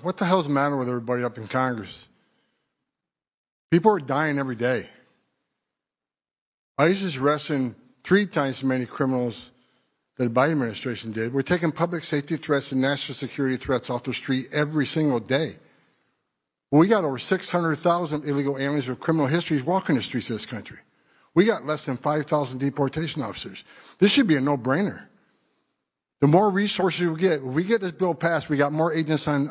What the hell's the matter with everybody up in Congress? People are dying every day. ICE is arresting 3 times as many criminals that the Biden administration did. We're taking public safety threats and national security threats off the street every single day. We got over 600,000 illegal aliens with criminal histories walking the streets of this country. We got less than 5,000 deportation officers. This should be a no-brainer. The more resources we get, if we get this bill passed, we got more agents on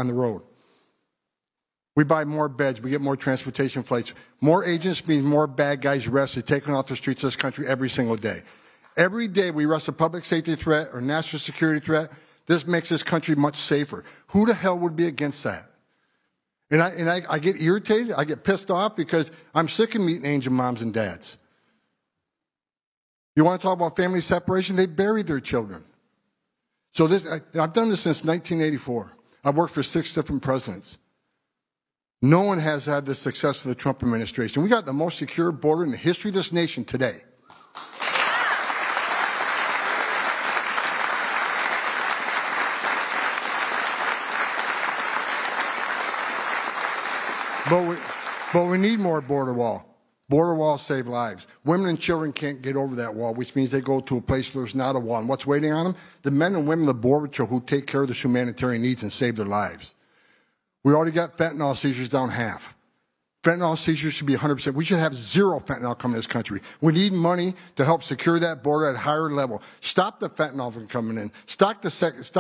the road. We buy more beds, we get more transportation flights. More agents means more bad guys arrested, taken off the streets of this country every single day. Every day we arrest a public safety threat or national security threat. This makes this country much safer. Who the hell would be against that? And I get irritated, I get pissed off because I'm sick of meeting angel moms and dads. You want to talk about family separation? They buried their children. So I've done this since 1984. I've worked for 6 different presidents. No one has had the success of the Trump administration. We got the most secure border in the history of this nation today. But we need more border wall. Border walls save lives. Women and children can't get over that wall, which means they go to a place where there's not a wall. And what's waiting on them? The men and women of the Border Patrol who take care of the humanitarian needs and save their lives. We already got fentanyl seizures down half. Fentanyl seizures should be 100%. We should have 0 fentanyl coming to this country. We need money to help secure that border at a higher level. Stop the fentanyl from coming in. Stop the sex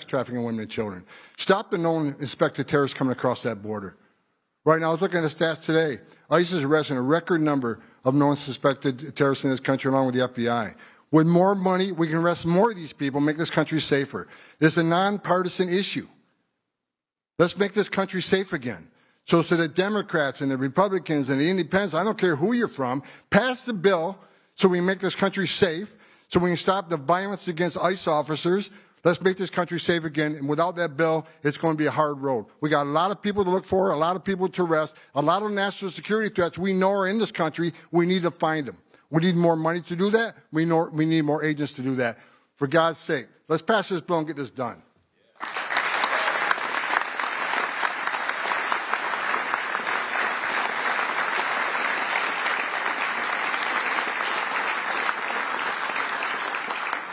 trafficking of women and children. Stop the known suspected terrorists coming across that border. Right now, I was looking at the stats today. ICE is arresting a record number of known suspected terrorists in this country along with the FBI. With more money, we can arrest more of these people, make this country safer. It's a nonpartisan issue. Let's make this country safe again. So the Democrats and the Republicans and the Independents, I don't care who you're from, pass the bill so we can make this country safe, so we can stop the violence against ICE officers. Let's make this country safe again. And without that bill, it's going to be a hard road. We got a lot of people to look for, a lot of people to arrest, a lot of national security threats we know are in this country. We need to find them. We need more money to do that. We need more agents to do that. For God's sake, let's pass this bill and get this done.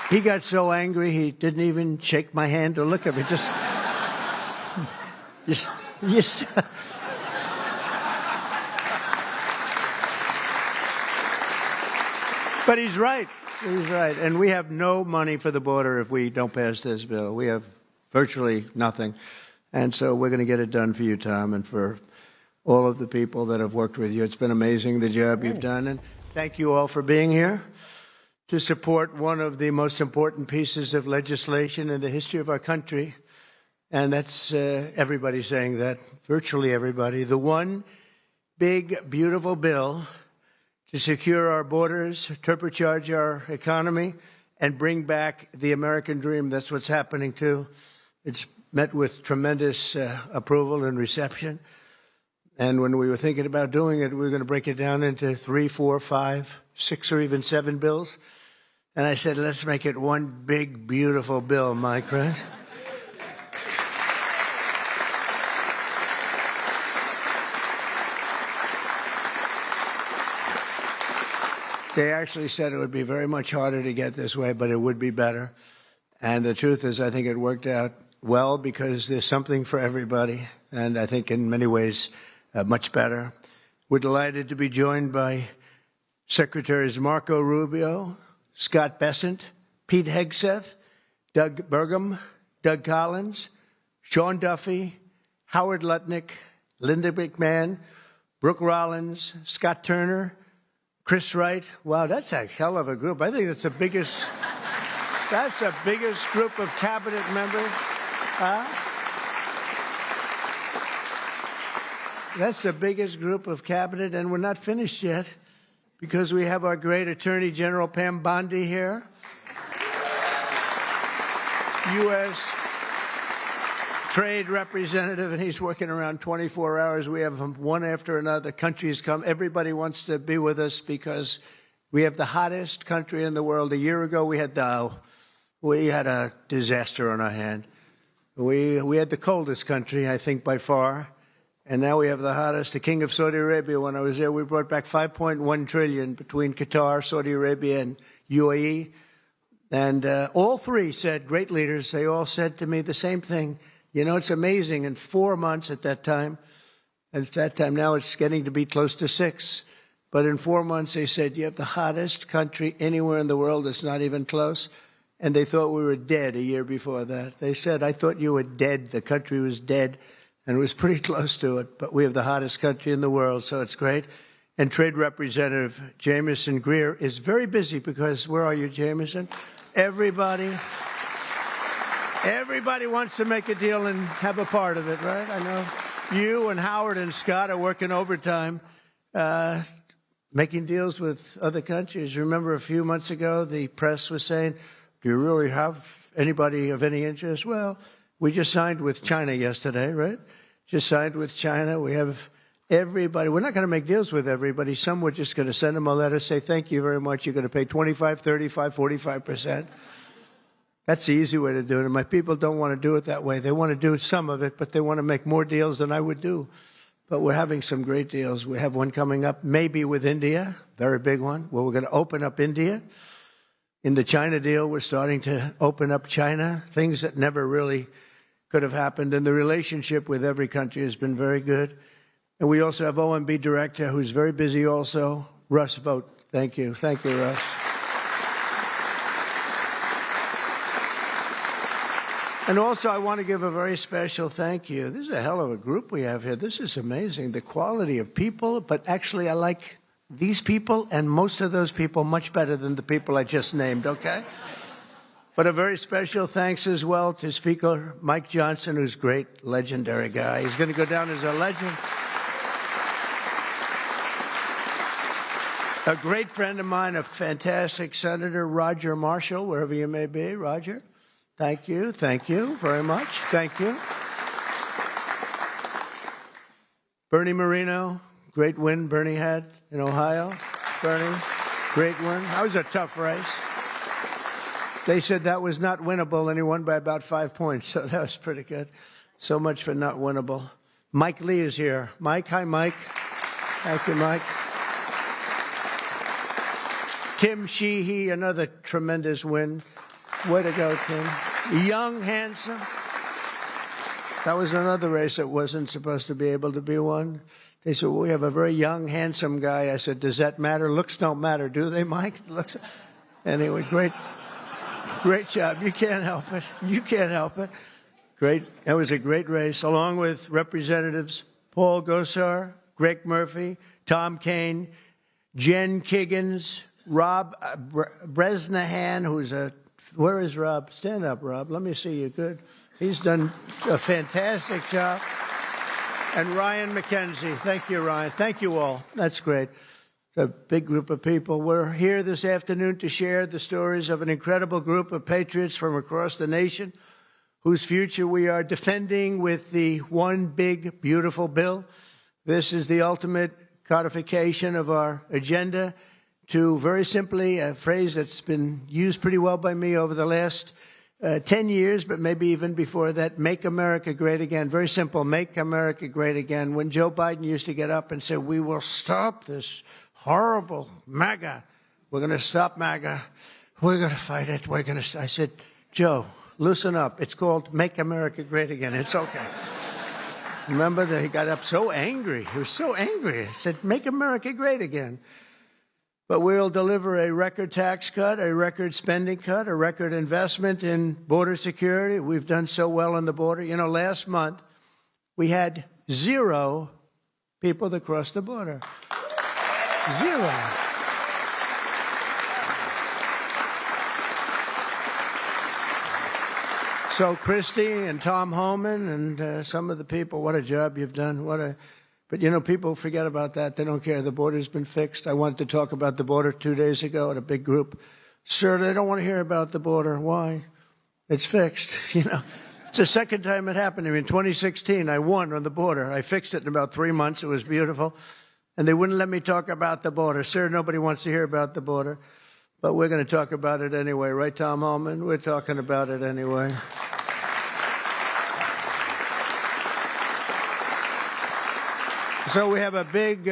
He got so angry he didn't even shake my hand or look at me. Just. But he's right. He's right. And we have no money for the border if we don't pass this bill. We have virtually nothing. And so we're going to get it done for you, Tom, and for all of the people that have worked with you. It's been amazing, the job you've done. And thank you all for being here to support one of the most important pieces of legislation in the history of our country. And that's everybody saying that, virtually everybody. The one big, beautiful bill to secure our borders, turbocharge our economy, and bring back the American dream. That's what's happening, too. It's met with tremendous approval and reception. And when we were thinking about doing it, we were going to break it down into 3, 4, 5, 6, or even 7 bills. And I said, let's make it one big, beautiful bill, Mike, right? They actually said it would be very much harder to get this way, but it would be better. And the truth is, I think it worked out well because there's something for everybody. And I think in many ways, much better. We're delighted to be joined by Secretaries Marco Rubio, Scott Bessent, Pete Hegseth, Doug Burgum, Doug Collins, Sean Duffy, Howard Lutnick, Linda McMahon, Brooke Rollins, Scott Turner, Chris Wright. Wow, that's a hell of a group. I think that's the biggest group of cabinet members. That's the biggest group of cabinet, and we're not finished yet because we have our great Attorney General Pam Bondi here, U.S. Trade Representative, and he's working around 24 hours. We have them one after another. Countries come. Everybody wants to be with us because we have the hottest country in the world. A year ago, we had a disaster on our hand. We had the coldest country, I think, by far. And now we have the hottest. The king of Saudi Arabia, when I was there, we brought back $5.1 trillion between Qatar, Saudi Arabia, and UAE. And all three said, great leaders, they all said to me the same thing. You know, it's amazing. In 4 months at that time, now it's getting to be close to 6. But in 4 months, they said, you have the hottest country anywhere in the world. It's not even close. And they thought we were dead a year before that. They said, I thought you were dead. The country was dead. And it was pretty close to it. But we have the hottest country in the world, so it's great. And Trade Representative Jamieson Greer is very busy because, where are you, Jamieson? Everybody wants to make a deal and have a part of it, right? I know you and Howard and Scott are working overtime, making deals with other countries. Remember a few months ago, the press was saying, do you really have anybody of any interest? Well, we just signed with China yesterday, right? Just signed with China. We have everybody. We're not going to make deals with everybody. Some we're just going to send them a letter, say, thank you very much. You're going to pay 25, 35, 45%. That's the easy way to do it. And my people don't want to do it that way. They want to do some of it, but they want to make more deals than I would do. But we're having some great deals. We have one coming up, maybe with India, very big one, where we're going to open up India. In the China deal, we're starting to open up China, things that never really could have happened. And the relationship with every country has been very good. And we also have OMB Director, who's very busy also, Russ Vogt. Thank you. Thank you, Russ. And also, I want to give a very special thank you. This is a hell of a group we have here. This is amazing, the quality of people. But actually, I like these people and most of those people much better than the people I just named, okay? But a very special thanks as well to Speaker Mike Johnson, who's a great, legendary guy. He's going to go down as a legend. A great friend of mine, a fantastic Senator, Roger Marshall, wherever you may be. Roger, thank you very much. Thank you. Bernie Moreno, great win Bernie had in Ohio. Bernie, great win. That was a tough race. They said that was not winnable, and he won by about 5 points, so that was pretty good. So much for not winnable. Mike Lee is here. Mike, hi, Mike. Thank you, Mike. Tim Sheehy, another tremendous win. Way to go, Tim. Young, handsome. That was another race that wasn't supposed to be able to be won. They said, well, we have a very young, handsome guy. I said, does that matter? Looks don't matter, do they, Mike? Looks. Anyway, great job. You can't help it. You can't help it. Great. That was a great race, along with Representatives Paul Gosar, Greg Murphy, Tom Kaine, Jen Kiggins, Rob Bresnahan, who's where is Rob? Stand up, Rob. Let me see you. Good. He's done a fantastic job. And Ryan McKenzie. Thank you, Ryan. Thank you all. That's great. It's a big group of people. We're here this afternoon to share the stories of an incredible group of patriots from across the nation whose future we are defending with the one big, beautiful bill. This is the ultimate codification of our agenda to, very simply, a phrase that's been used pretty well by me over the last 10 years, but maybe even before that, make America great again. Very simple, make America great again. When Joe Biden used to get up and say, we will stop this horrible MAGA. We're going to stop MAGA. We're going to fight it. I said, Joe, loosen up. It's called Make America Great Again. It's okay. Remember that he got up so angry. He was so angry. He said, make America great again. But we'll deliver a record tax cut, a record spending cut, a record investment in border security. We've done so well on the border. You know, last month we had 0 people that crossed the border. 0. So Christy and Tom Homan and some of the people, what a job you've done. But, you know, people forget about that. They don't care. The border's been fixed. I wanted to talk about the border 2 days ago at a big group. Sir, they don't want to hear about the border. Why? It's fixed. You know, it's the second time it happened to me. In 2016, I won on the border. I fixed it in about 3 months. It was beautiful. And they wouldn't let me talk about the border. Sir, nobody wants to hear about the border. But we're going to talk about it anyway. Right, Tom Homan? We're talking about it anyway. So we have a big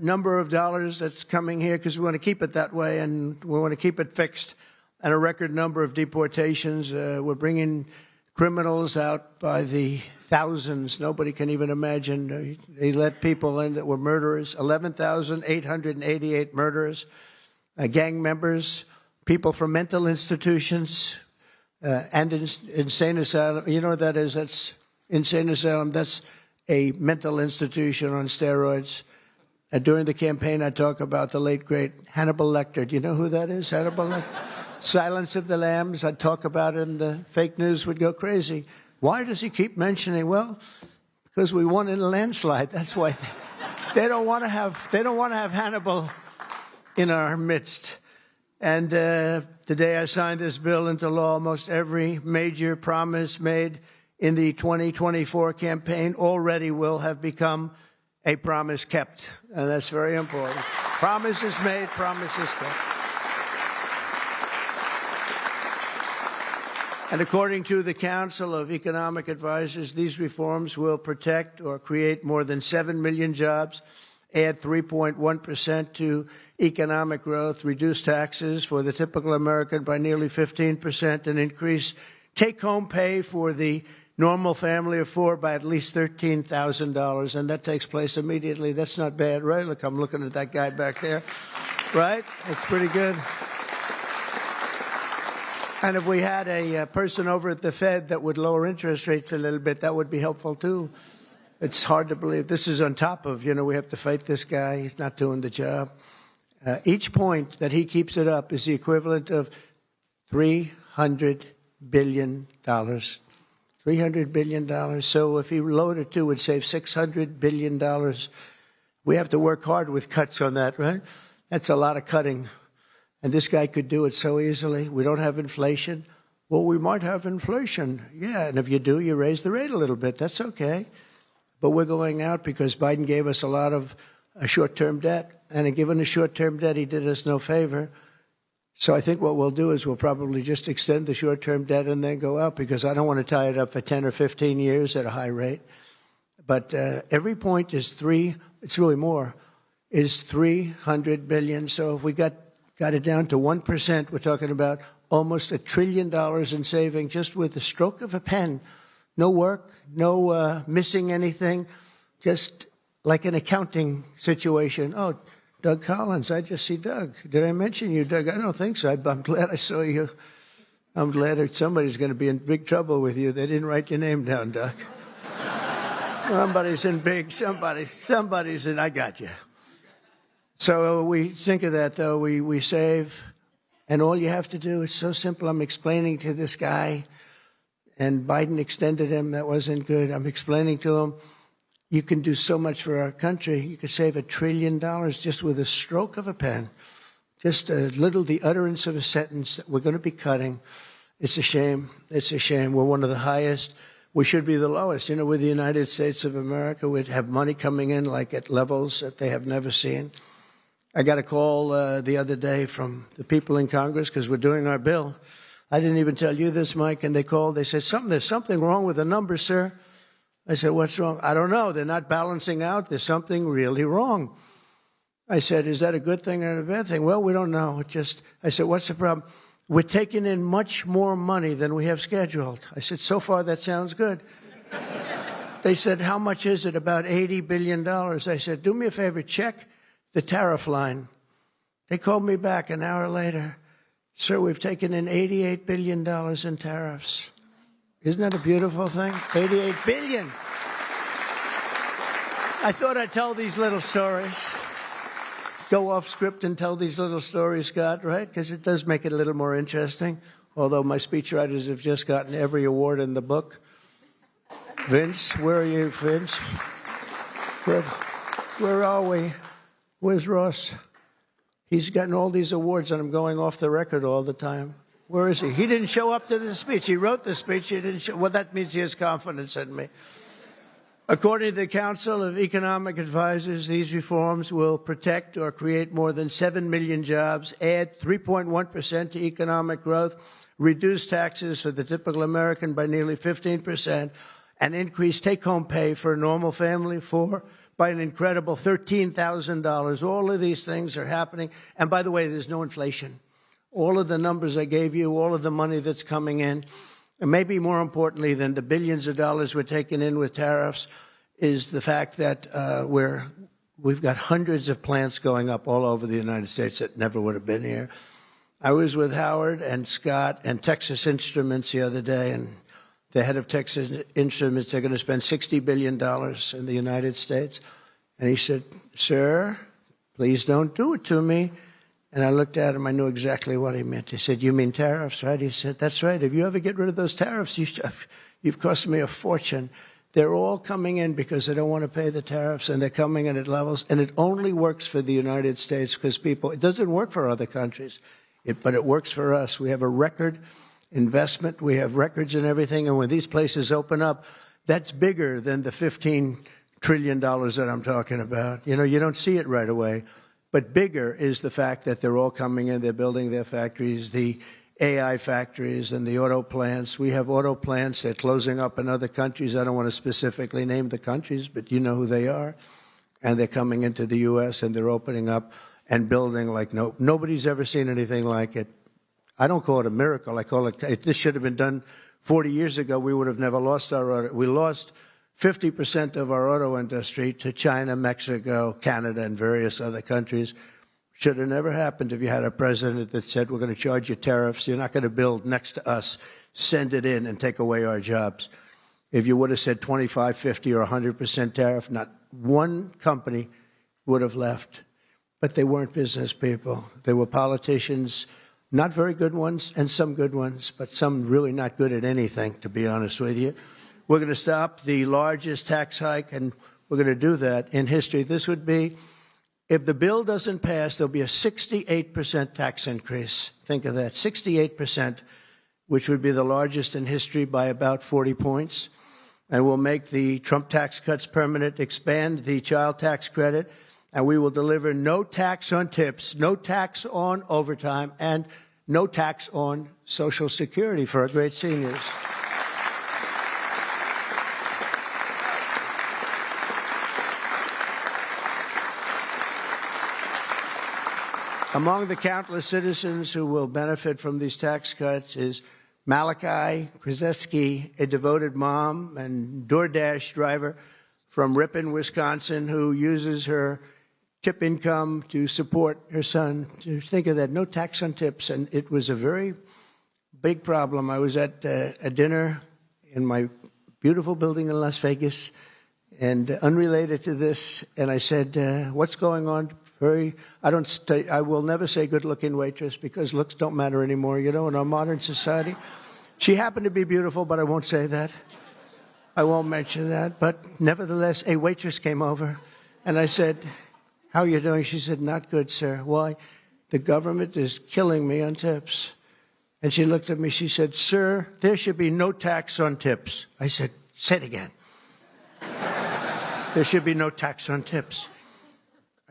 number of dollars that's coming here because we want to keep it that way, and we want to keep it fixed. And a record number of deportations. We're bringing criminals out by the thousands. Nobody can even imagine. They let people in that were murderers. 11,888 murderers, gang members, people from mental institutions, and insane asylum. You know what that is? That's insane asylum. That's a mental institution on steroids. During the campaign, I talk about the late, great Hannibal Lecter. Do you know who that is, Hannibal Lecter? Silence of the Lambs. I'd talk about it, and the fake news would go crazy. Why does he keep mentioning? Well, because we won in a landslide. That's why they don't want to have Hannibal in our midst. And the day I signed this bill into law, almost every major promise made in the 2024 campaign already will have become a promise kept. And that's very important. Promises made, promises kept. And according to the Council of Economic Advisors, these reforms will protect or create more than 7 million jobs, add 3.1% to economic growth, reduce taxes for the typical American by nearly 15%, and increase take-home pay for the normal family of four by at least $13,000, and that takes place immediately. That's not bad, right? Look, I'm looking at that guy back there, right? That's pretty good. And if we had a person over at the Fed that would lower interest rates a little bit, that would be helpful, too. It's hard to believe. This is on top of, we have to fight this guy. He's not doing the job. Each point that he keeps it up is the equivalent of $300 billion. $300 billion. So if he lowered it to, it would save $600 billion. We have to work hard with cuts on that, right? That's a lot of cutting. And this guy could do it so easily. We don't have inflation. Well, we might have inflation. Yeah, and if you do, you raise the rate a little bit. That's okay. But we're going out because Biden gave us a lot of short-term debt. And in giving us short-term debt, he did us no favor. So I think what we'll do is we'll probably just extend the short-term debt and then go out, because I don't want to tie it up for 10 or 15 years at a high rate. But every point is it's really more, is $300 billion. So if we got it down to 1%, we're talking about almost $1 trillion in saving just with the stroke of a pen. No work, no missing anything, just like an accounting situation. Oh, Doug Collins, I just see Doug. Did I mention you, Doug? I don't think so. I'm glad I saw you. I'm glad that somebody's going to be in big trouble with you. They didn't write your name down, Doug. Somebody's in big, somebody's in, I got you. So we think of that, though. We save, and all you have to do, it's so simple. I'm explaining to this guy, and Biden extended him. That wasn't good. I'm explaining to him, you can do so much for our country. You could save $1 trillion just with a stroke of a pen, just the utterance of a sentence that we're going to be cutting. It's a shame. It's a shame. We're one of the highest. We should be the lowest. We're the United States of America. We'd have money coming in like at levels that they have never seen. I got a call the other day from the people in Congress because we're doing our bill. I didn't even tell you this, Mike, and they called. They said, there's something wrong with the numbers, sir. I said, what's wrong? I don't know. They're not balancing out. There's something really wrong. I said, is that a good thing or a bad thing? Well, we don't know. I said, what's the problem? We're taking in much more money than we have scheduled. I said, so far that sounds good. They said, how much is it? About $80 billion. I said, do me a favor, check the tariff line. They called me back an hour later. Sir, we've taken in $88 billion in tariffs. Isn't that a beautiful thing? $88 billion. I thought I'd tell these little stories. Go off script and tell these little stories, Scott, right? Because it does make it a little more interesting. Although my speechwriters have just gotten every award in the book. Vince, where are you, Vince? Good. Where are we? Where's Ross? He's gotten all these awards, and I'm going off the record all the time. Where is he? He didn't show up to the speech. He wrote the speech. He didn't show. Well, that means he has confidence in me. According to the Council of Economic Advisors, these reforms will protect or create more than 7 million jobs, add 3.1% to economic growth, reduce taxes for the typical American by nearly 15%, and increase take-home pay for a normal family of four by an incredible $13,000. All of these things are happening. And by the way, there's no inflation. All of the numbers I gave you, all of the money that's coming in, and maybe more importantly than the billions of dollars we're taking in with tariffs, is the fact that we've got hundreds of plants going up all over the United States that never would have been here. I was with Howard and Scott and Texas Instruments the other day, and the head of Texas Instruments, they're going to spend $60 billion in the United States. And he said, "Sir, please don't do it to me." And I looked at him. I knew exactly what he meant. He said, "You mean tariffs, right?" He said, "That's right. If you ever get rid of those tariffs, you've cost me a fortune." They're all coming in because they don't want to pay the tariffs, and they're coming in at levels. And it only works for the United States because it doesn't work for other countries, but it works for us. We have a record investment. We have records and everything. And when these places open up, that's bigger than the $15 trillion that I'm talking about. You know, you don't see it right away. But bigger is the fact that they're all coming in. They're building their factories, the AI factories and the auto plants. We have auto plants. They're closing up in other countries. I don't want to specifically name the countries, but you know who they are. And they're coming into the U.S. and they're opening up and building like nobody's ever seen anything like it. I don't call it a miracle. I call it, this should have been done 40 years ago. We would have never lost our auto. We lost 50% of our auto industry to China, Mexico, Canada, and various other countries. Should have never happened if you had a president that said, "We're going to charge you tariffs. You're not going to build next to us. Send it in and take away our jobs." If you would have said 25, 50, or 100% tariff, not one company would have left. But they weren't business people. They were politicians, not very good ones, and some good ones, but some really not good at anything, to be honest with you. We're going to stop the largest tax hike, and we're going to do that in history. This would be, if the bill doesn't pass, there'll be a 68% tax increase. Think of that, 68%, which would be the largest in history by about 40 points. And we'll make the Trump tax cuts permanent, expand the child tax credit, and we will deliver no tax on tips, no tax on overtime, and no tax on Social Security for our great seniors. Among the countless citizens who will benefit from these tax cuts is Malachi Krzyzewski, a devoted mom and DoorDash driver from Ripon, Wisconsin, who uses her tip income to support her son. Just think of that, no tax on tips. And it was a very big problem. I was at a dinner in my beautiful building in Las Vegas, and unrelated to this, and I said, "What's going on?" I will never say good-looking waitress because looks don't matter anymore, you know, in our modern society. She happened to be beautiful, but I won't say that. I won't mention that. But nevertheless, a waitress came over, and I said, "How are you doing?" She said, "Not good, sir." "Why?" "The government is killing me on tips." And she looked at me. She said, "Sir, there should be no tax on tips." I said, "Say it again." "There should be no tax on tips."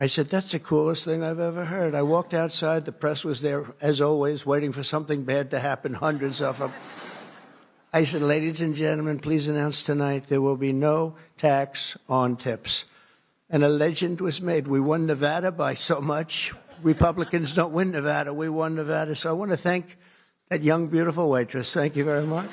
I said, "That's the coolest thing I've ever heard." I walked outside. The press was there, as always, waiting for something bad to happen, hundreds of them. I said, "Ladies and gentlemen, please announce tonight there will be no tax on tips." And a legend was made. We won Nevada by so much. Republicans don't win Nevada. We won Nevada. So I want to thank that young, beautiful waitress. Thank you very much.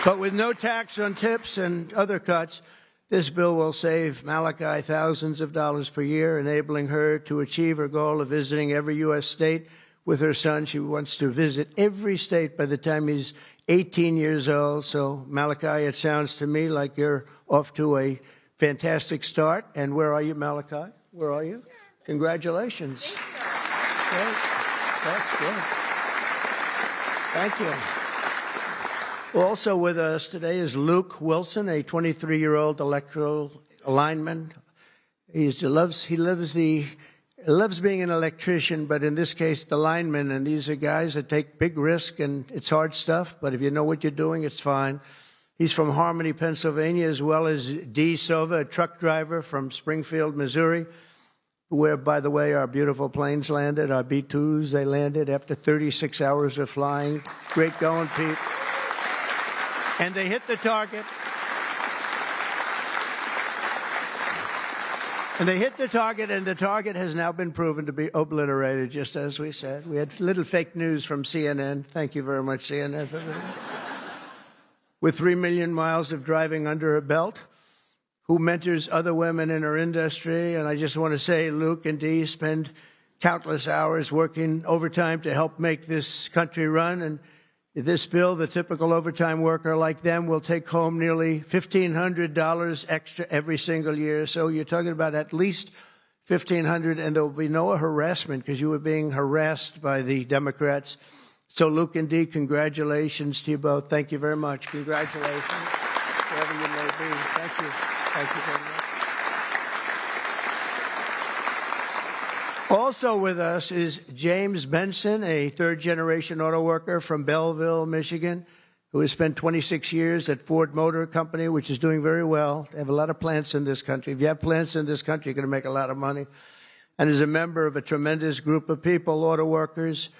But with no tax on tips and other cuts, this bill will save Malachi thousands of dollars per year, enabling her to achieve her goal of visiting every U.S. state with her son. She wants to visit every state by the time he's 18 years old. So, Malachi, it sounds to me like you're off to a fantastic start. And where are you, Malachi? Where are you? Congratulations. Great. That's good. Thank you. Also with us today is Luke Wilson, a 23-year-old electrical lineman. He loves being an electrician, but in this case, the lineman. And these are guys that take big risk, and it's hard stuff. But if you know what you're doing, it's fine. He's from Harmony, Pennsylvania, as well as Dee Sova, a truck driver from Springfield, Missouri, where, by the way, our beautiful planes landed, our B-2s. They landed after 36 hours of flying. Great going, Pete. And they hit the target. And they hit the target, and the target has now been proven to be obliterated, just as we said. We had little fake news from CNN. Thank you very much, CNN, for that. With 3 million miles of driving under her belt, who mentors other women in her industry. And I just want to say, Luke and Dee spend countless hours working overtime to help make this country run. And this bill, the typical overtime worker like them will take home nearly $1,500 extra every single year. So you're talking about at least $1,500, and there will be no harassment because you were being harassed by the Democrats. So Luke and Dee, congratulations to you both. Thank you very much. Congratulations, wherever you may be. Thank you. Thank you very much. Also with us is James Benson, a third-generation auto worker from Belleville, Michigan, who has spent 26 years at Ford Motor Company, which is doing very well. They have a lot of plants in this country. If you have plants in this country, you're going to make a lot of money. And is a member of a tremendous group of people, auto workers.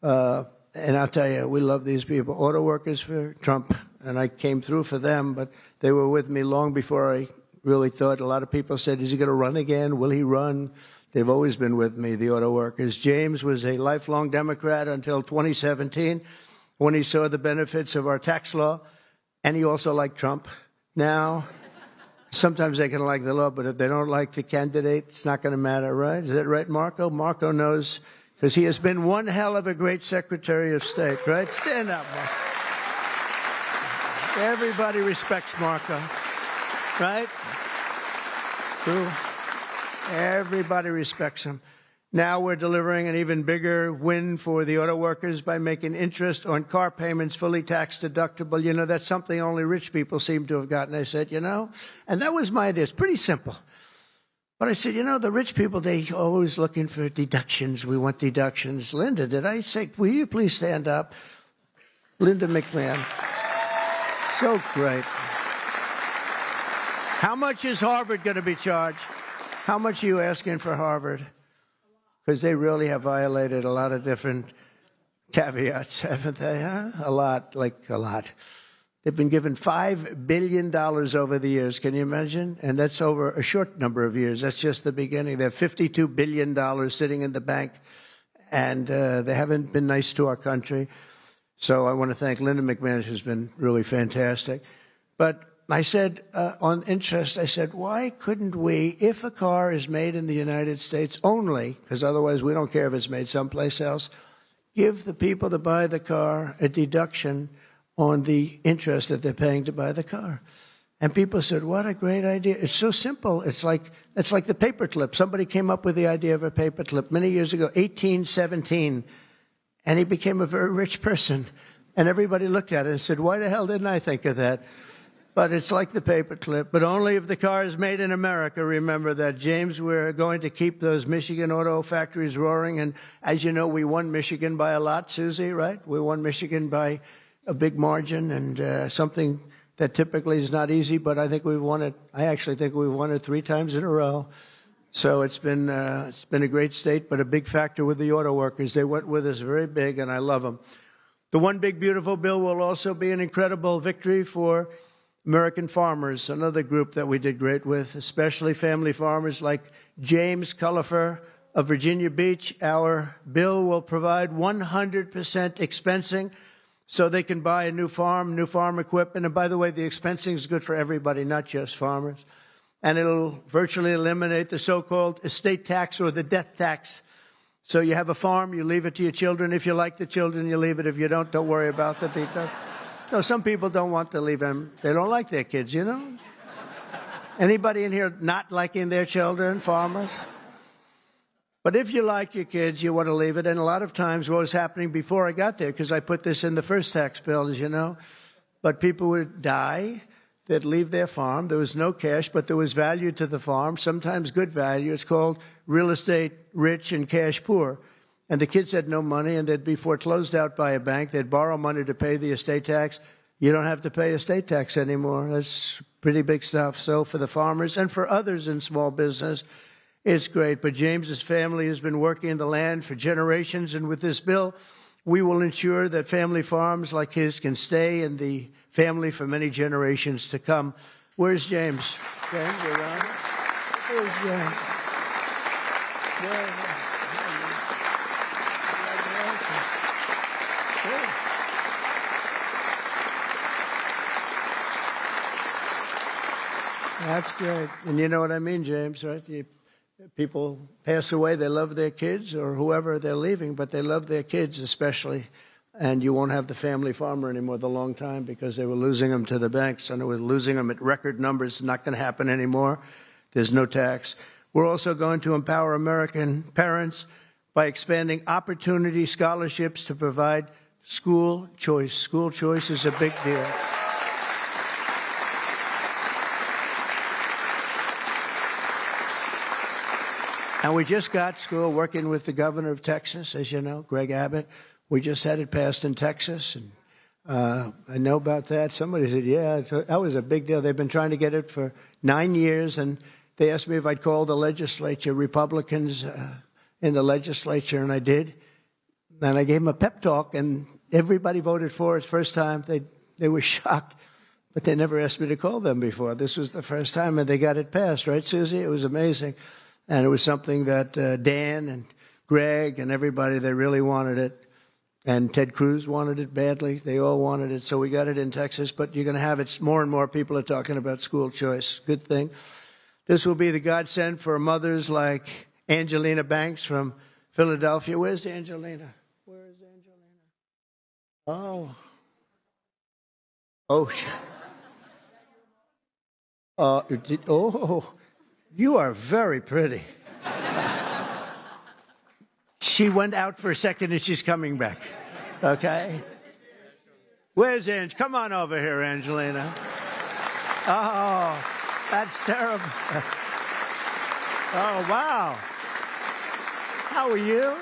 And I'll tell you, we love these people. Auto workers for Trump, and I came through for them, but they were with me long before I really thought. A lot of people said, is he going to run again? Will he run? They've always been with me, the auto workers. James was a lifelong Democrat until 2017 when he saw the benefits of our tax law, and he also liked Trump. Now, sometimes they can like the law, but if they don't like the candidate, it's not going to matter, right? Is that right, Marco? Marco knows, because he has been one hell of a great Secretary of State, right? Stand up, Marco. Everybody respects Marco, right? True. Everybody respects him. Now we're delivering an even bigger win for the auto workers by making interest on car payments fully tax deductible. You know, that's something only rich people seem to have gotten. I said, you know, and that was my idea. It's pretty simple. But I said, you know, the rich people, they always looking for deductions. We want deductions. Linda, did I say, will you please stand up? Linda McMahon. So great. How much is Harvard going to be charged? How much are you asking for Harvard? Because they really have violated a lot of different caveats, haven't they? Huh? A lot, like a lot. They've been given $5 billion over the years. Can you imagine? And that's over a short number of years. That's just the beginning. They have $52 billion sitting in the bank, and they haven't been nice to our country. So I want to thank Linda McMahon, who's been really fantastic. But I said, on interest, I said, why couldn't we, if a car is made in the United States only, because otherwise we don't care if it's made someplace else, give the people that buy the car a deduction on the interest that they're paying to buy the car. And people said, what a great idea. It's so simple. It's like the paperclip. Somebody came up with the idea of a paperclip many years ago, 1817, and he became a very rich person. And everybody looked at it and said, why the hell didn't I think of that? But it's like the paperclip, but only if the car is made in America. Remember that, James. We're going to keep those Michigan auto factories roaring. And as you know, we won Michigan by a lot, Susie, right? We won Michigan by a big margin, and something that typically is not easy, but I think we've won it. I actually think we've won it 3 times in a row. So it's been a great state, but a big factor with the auto workers. They went with us very big, and I love them. The One Big Beautiful Bill will also be an incredible victory for American farmers, another group that we did great with, especially family farmers like James Cullifer of Virginia Beach. Our bill will provide 100% expensing so they can buy a new farm equipment. And by the way, the expensing is good for everybody, not just farmers. And it'll virtually eliminate the so-called estate tax or the death tax. So you have a farm, you leave it to your children. If you like the children, you leave it. If you don't worry about the details. No, some people don't want to leave them. They don't like their kids, you know? Anybody in here not liking their children, farmers? But if you like your kids, you want to leave it. And a lot of times what was happening before I got there, because I put this in the first tax bill, as you know, but people would die, they'd leave their farm. There was no cash, but there was value to the farm, sometimes good value. It's called real estate rich and cash poor. And the kids had no money, and they'd be foreclosed out by a bank. They'd borrow money to pay the estate tax. You don't have to pay estate tax anymore. That's pretty big stuff. So for the farmers and for others in small business, it's great. But James's family has been working in the land for generations, and with this bill, We will ensure that family farms like his can stay in the family for many generations to come. Where's James? James, you're on? Where's James? That's great. And you know what I mean, James, right? People pass away, they love their kids or whoever they're leaving, but they love their kids especially. And you won't have the family farmer anymore the long time because they were losing them to the banks and they were losing them at record numbers. It's not going to happen anymore. There's no tax. We're also going to empower American parents by expanding opportunity scholarships to provide school choice. School choice is a big deal. And we just got school working with the governor of Texas, as you know, Greg Abbott. We just had it passed in Texas, and I know about that. Somebody said, yeah, that was a big deal. They've been trying to get it for 9 years, and they asked me if I'd call the legislature, Republicans in the legislature, and I did. And I gave them a pep talk, and everybody voted for it. First time, they were shocked, but they never asked me to call them before. This was the first time, and they got it passed, right, Susie? It was amazing. And it was something that Dan and Greg and everybody, they really wanted it. And Ted Cruz wanted it badly. They all wanted it. So we got it in Texas. But you're going to have it. More and more people are talking about school choice. Good thing. This will be the godsend for mothers like Angelina Banks from Philadelphia. Where's Angelina? Where is Angelina? Oh, you are very pretty. She went out for a second and she's coming back. Okay? Where's Ange? Come on over here, Angelina. Oh, that's terrible. Oh, wow. How are you?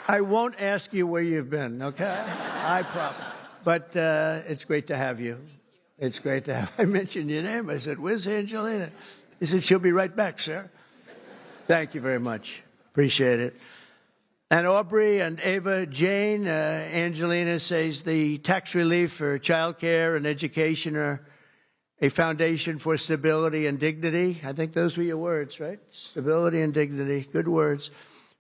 I won't ask you where you've been, okay? I promise. But it's great to have you. It's great to have. I mentioned your name. I said, where's Angelina? He said, she'll be right back, sir. Thank you very much. Appreciate it. And Aubrey and Ava Jane, Angelina says the tax relief for child care and education are a foundation for stability and dignity. I think those were your words, right? Stability and dignity. Good words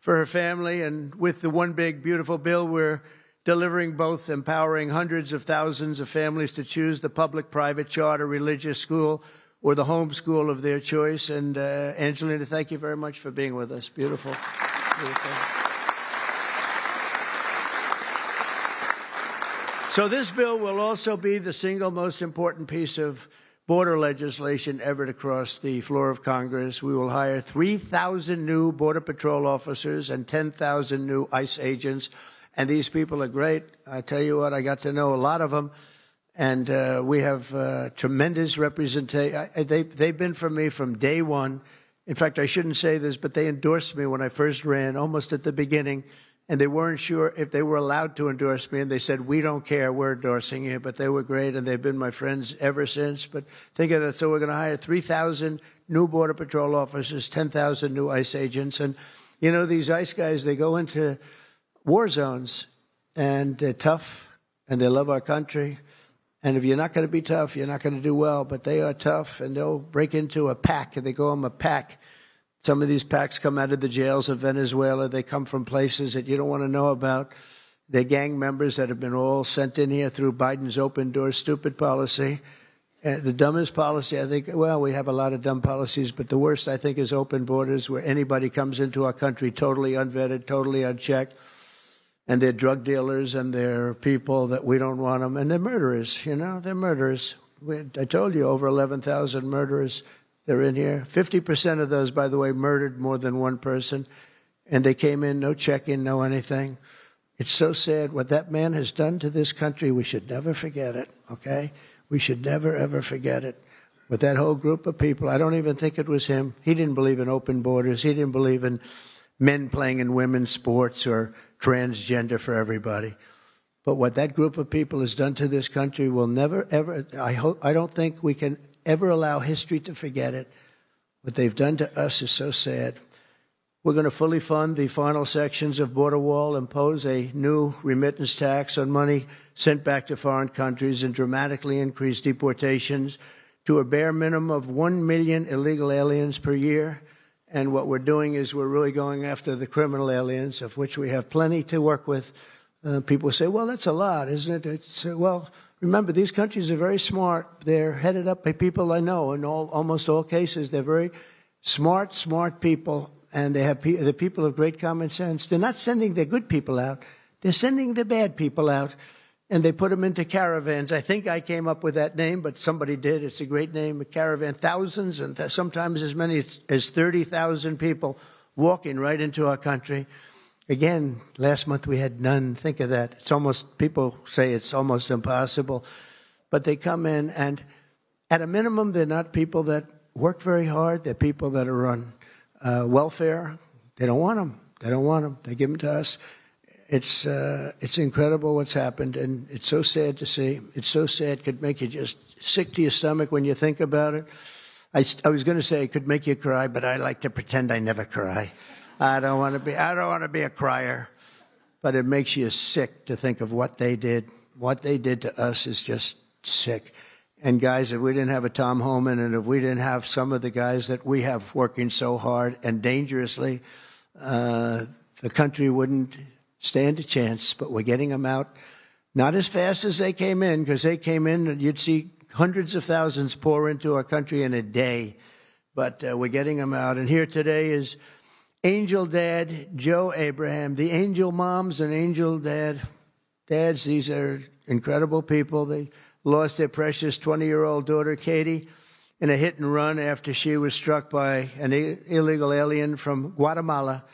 for her family. And with the One Big Beautiful Bill, we're delivering both empowering hundreds of thousands of families to choose the public, private, charter, religious school or the home school of their choice. And Angelina, thank you very much for being with us. Beautiful. Beautiful. So this bill will also be the single most important piece of border legislation ever to cross the floor of Congress. We will hire 3,000 new Border Patrol officers and 10,000 new ICE agents. And these people are great. I tell you what, I got to know a lot of them. And we have tremendous representation. They've been for me from day one. In fact, I shouldn't say this, but they endorsed me when I first ran, almost at the beginning. And they weren't sure if they were allowed to endorse me. And they said, we don't care, we're endorsing you. But they were great, and they've been my friends ever since. But think of that. So we're going to hire 3,000 new Border Patrol officers, 10,000 new ICE agents. And, you know, these ICE guys, they go into war zones, and they're tough, and they love our country. And if you're not going to be tough, you're not going to do well. But they are tough, and they'll break into a pack, and they call them a pack. Some of these packs come out of the jails of Venezuela. They come from places that you don't want to know about. They're gang members that have been all sent in here through Biden's open door stupid policy. The dumbest policy, I think, well, we have a lot of dumb policies, but the worst, I think, is open borders, where anybody comes into our country totally unvetted, totally unchecked. And they're drug dealers, and they're people that we don't want them. And they're murderers, you know, they're murderers. I told you, over 11,000 murderers, they're in here. 50% of those, by the way, murdered more than one person. And they came in, no check-in, no anything. It's so sad. What that man has done to this country, we should never forget it, okay? We should never, ever forget it. With that whole group of people, I don't even think it was him. He didn't believe in open borders. He didn't believe in men playing in women's sports or transgender for everybody. But what that group of people has done to this country will never, ever, I don't think we can ever allow history to forget it. What they've done to us is so sad. We're going to fully fund the final sections of border wall, impose a new remittance tax on money sent back to foreign countries, and dramatically increase deportations to a bare minimum of 1 million illegal aliens per year. And what we're doing is we're really going after the criminal aliens, of which we have plenty to work with. People say, well, that's a lot, isn't it? Well, remember, these countries are very smart. They're headed up by people I know. In almost all cases, they're very smart people, and they're people of great common sense. They're not sending their good people out. They're sending the bad people out, and they put them into caravans. I think I came up with that name, but somebody did. It's a great name, a caravan. Thousands and sometimes as many as 30,000 people walking right into our country. Again, last month we had none. Think of that. It's almost, people say it's almost impossible. But they come in, and at a minimum, they're not people that work very hard. They're people that are on welfare. They don't want them. They don't want them. They give them to us. It's incredible what's happened, and it's so sad to see. It's so sad. It could make you just sick to your stomach when you think about it. I was going to say it could make you cry, but I like to pretend I never cry. I don't want to be a crier, but it makes you sick to think of what they did. What they did to us is just sick. And guys, if we didn't have a Tom Homan, and if we didn't have some of the guys that we have working so hard and dangerously, the country wouldn't stand a chance. But we're getting them out, not as fast as they came in, because they came in and you'd see hundreds of thousands pour into our country in a day. But we're getting them out. And here today is Angel Dad Joe Abraham, the Angel Moms and Angel Dads. These are incredible people. They lost their precious 20-year-old daughter, Katie, in a hit and run after she was struck by an illegal alien from Guatemala.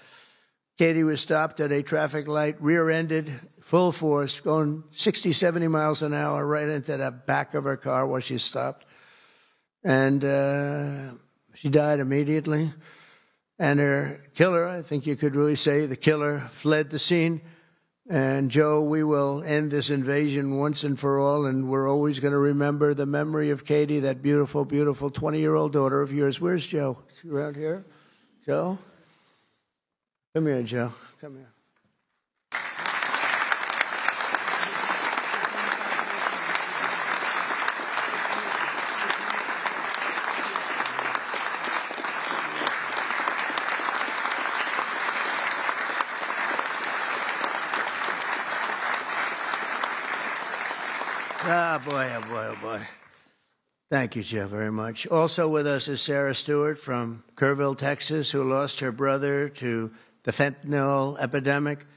Katie was stopped at a traffic light, rear-ended, full force, going 60, 70 miles an hour right into the back of her car while she stopped. And she died immediately. And her killer, I think you could really say the killer, fled the scene. And Joe, we will end this invasion once and for all, and we're always going to remember the memory of Katie, that beautiful, beautiful 20-year-old daughter of yours. Where's Joe? Is he around here? Joe? Come here, Joe. Come here. Ah, boy, oh, boy, oh, boy. Thank you, Joe, very much. Also with us is Sarah Stewart from Kerrville, Texas, who lost her brother to the fentanyl epidemic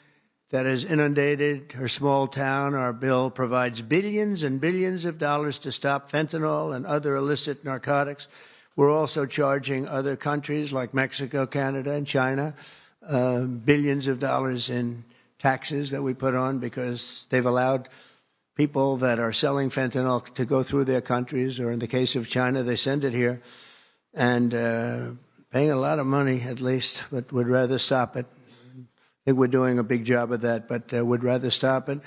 that has inundated her small town. Our bill provides billions and billions of dollars to stop fentanyl and other illicit narcotics. We're also charging other countries like Mexico, Canada, and China billions of dollars in taxes that we put on because they've allowed people that are selling fentanyl to go through their countries, or in the case of China, they send it here, and paying a lot of money at least, but would rather stop it. I think we're doing a big job of that, but would rather stop it.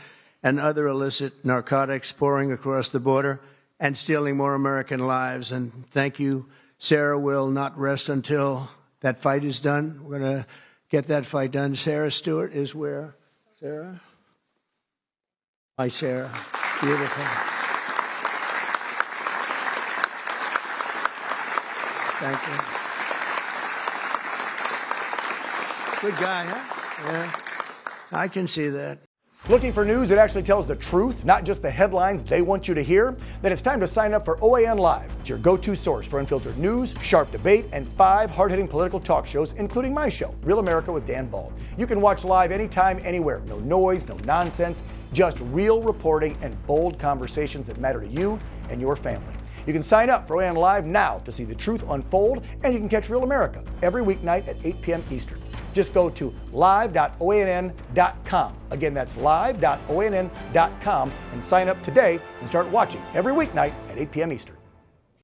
And other illicit narcotics pouring across the border and stealing more American lives. And thank you, Sarah will not rest until that fight is done. We're going to get that fight done. Sarah Stewart is where? Sarah? Hi, Sarah. Beautiful. Thank you. Good guy, huh? Yeah. I can see that. Looking for news that actually tells the truth, not just the headlines they want you to hear? Then it's time to sign up for OAN Live. It's your go-to source for unfiltered news, sharp debate, and 5 hard-hitting political talk shows, including my show, Real America with Dan Ball. You can watch live anytime, anywhere. No noise, no nonsense, just real reporting and bold conversations that matter to you and your family. You can sign up for OAN Live now to see the truth unfold, and you can catch Real America every weeknight at 8 p.m. Eastern. Just go to live.onn.com. Again, that's live.onn.com and sign up today and start watching every weeknight at 8 p.m. Eastern.